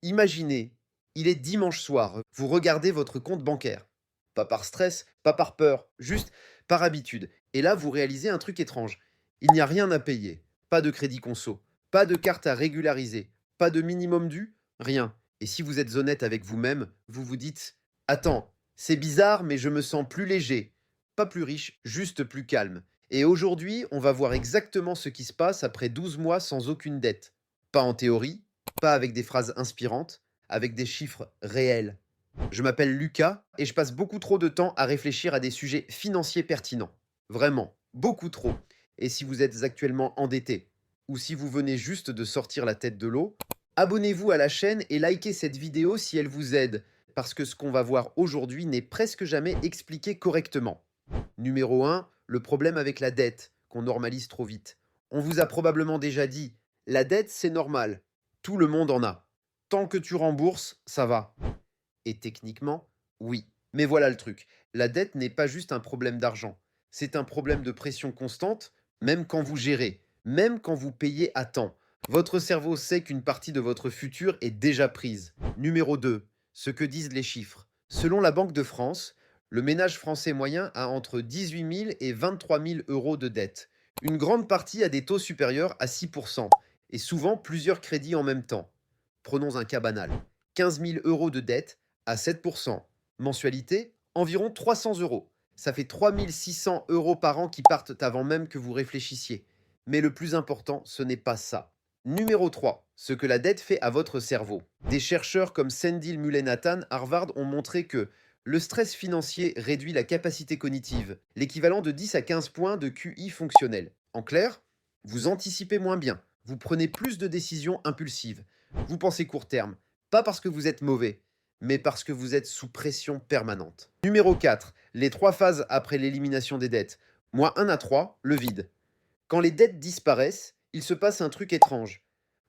Imaginez, il est dimanche soir, vous regardez votre compte bancaire. Pas par stress, pas par peur, juste par habitude. Et là, vous réalisez un truc étrange. Il n'y a rien à payer, pas de crédit conso, pas de carte à régulariser, pas de minimum dû, rien. Et si vous êtes honnête avec vous-même, vous vous dites: attends, c'est bizarre, mais je me sens plus léger. Pas plus riche, juste plus calme. Et aujourd'hui, on va voir exactement ce qui se passe après 12 mois sans aucune dette. Pas en théorie, pas avec des phrases inspirantes, avec des chiffres réels. Je m'appelle Lucas et je passe beaucoup trop de temps à réfléchir à des sujets financiers pertinents. Vraiment, beaucoup trop. Et si vous êtes actuellement endetté, ou si vous venez juste de sortir la tête de l'eau, abonnez-vous à la chaîne et likez cette vidéo si elle vous aide, parce que ce qu'on va voir aujourd'hui n'est presque jamais expliqué correctement. Numéro 1, le problème avec la dette, qu'on normalise trop vite. On vous a probablement déjà dit, la dette c'est normal, tout le monde en a. Tant que tu rembourses, ça va. Et techniquement, oui. Mais voilà le truc, la dette n'est pas juste un problème d'argent, c'est un problème de pression constante, même quand vous gérez, même quand vous payez à temps. Votre cerveau sait qu'une partie de votre futur est déjà prise. Numéro 2, ce que disent les chiffres. Selon la Banque de France, le ménage français moyen a entre 18 000 et 23 000 euros de dette. Une grande partie a des taux supérieurs à 6%, et souvent plusieurs crédits en même temps. Prenons un cas banal. 15 000 euros de dette à 7%. Mensualité, environ 300 euros. Ça fait 3 600 euros par an qui partent avant même que vous réfléchissiez. Mais le plus important, ce n'est pas ça. Numéro 3, ce que la dette fait à votre cerveau. Des chercheurs comme Sendil Mullainathan, Harvard, ont montré que le stress financier réduit la capacité cognitive, l'équivalent de 10 à 15 points de QI fonctionnel. En clair, vous anticipez moins bien, vous prenez plus de décisions impulsives, vous pensez court terme, pas parce que vous êtes mauvais, mais parce que vous êtes sous pression permanente. Numéro 4, les 3 phases après l'élimination des dettes. Mois 1 à 3, le vide. Quand les dettes disparaissent, il se passe un truc étrange.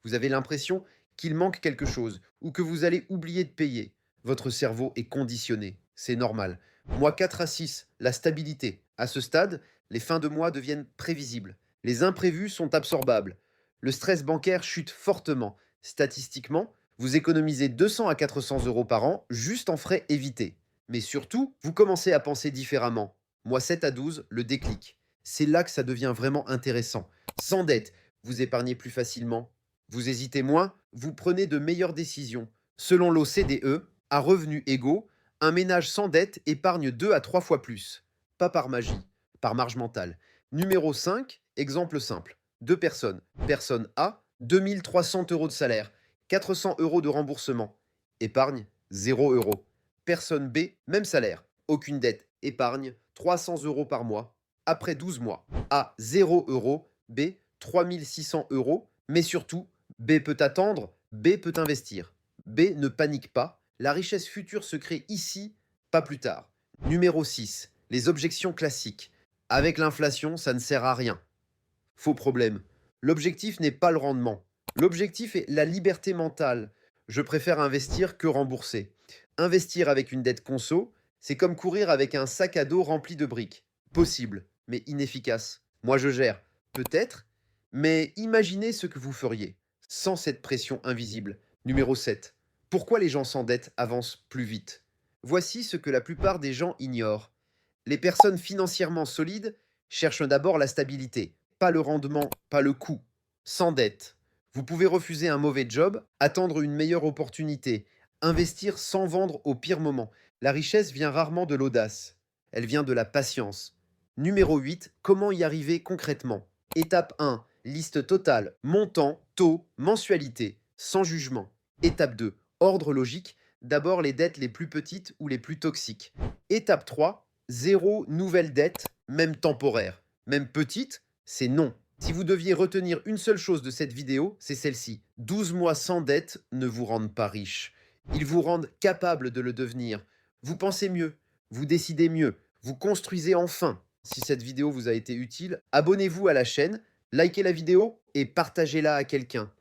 Vous avez l'impression qu'il manque quelque chose ou que vous allez oublier de payer. Votre cerveau est conditionné, c'est normal. Mois 4 à 6, la stabilité. À ce stade, les fins de mois deviennent prévisibles. Les imprévus sont absorbables. Le stress bancaire chute fortement. Statistiquement, vous économisez 200 à 400 euros par an juste en frais évités. Mais surtout, vous commencez à penser différemment. Mois 7 à 12, le déclic. C'est là que ça devient vraiment intéressant. Sans dette, vous épargnez plus facilement, vous hésitez moins, vous prenez de meilleures décisions. Selon l'OCDE, à revenus égaux, un ménage sans dette épargne 2 à 3 fois plus. Pas par magie, par marge mentale. Numéro 5, exemple simple. Deux personnes. Personne A, 2300 euros de salaire, 400 euros de remboursement. Épargne, 0 euros. Personne B, même salaire, aucune dette. Épargne, 300 euros par mois. Après 12 mois. A, 0 euros. B, 3600 euros. Mais surtout, B peut attendre, B peut investir. B ne panique pas, la richesse future se crée ici, pas plus tard. Numéro 6, les objections classiques. Avec l'inflation, ça ne sert à rien. Faux problème. L'objectif n'est pas le rendement. L'objectif est la liberté mentale. Je préfère investir que rembourser. Investir avec une dette conso, c'est comme courir avec un sac à dos rempli de briques. Possible, mais inefficace. Moi je gère. Peut-être, mais imaginez ce que vous feriez sans cette pression invisible. Numéro 7. Pourquoi les gens s'endettent avancent plus vite? Voici ce que la plupart des gens ignorent. Les personnes financièrement solides cherchent d'abord la stabilité, pas le rendement, pas le coût. Sans dette. Vous pouvez refuser un mauvais job, attendre une meilleure opportunité, investir sans vendre au pire moment. La richesse vient rarement de l'audace. Elle vient de la patience. Numéro 8. Comment y arriver concrètement? Étape 1. Liste totale. Montant, taux, mensualité. Sans jugement. Étape 2. Ordre logique. D'abord les dettes les plus petites ou les plus toxiques. Étape 3. Zéro nouvelle dette, même temporaire. Même petite, c'est non. Si vous deviez retenir une seule chose de cette vidéo, c'est celle-ci. 12 mois sans dette ne vous rendent pas riche. Ils vous rendent capable de le devenir. Vous pensez mieux, vous décidez mieux, vous construisez enfin. Si cette vidéo vous a été utile, abonnez-vous à la chaîne, likez la vidéo et partagez-la à quelqu'un.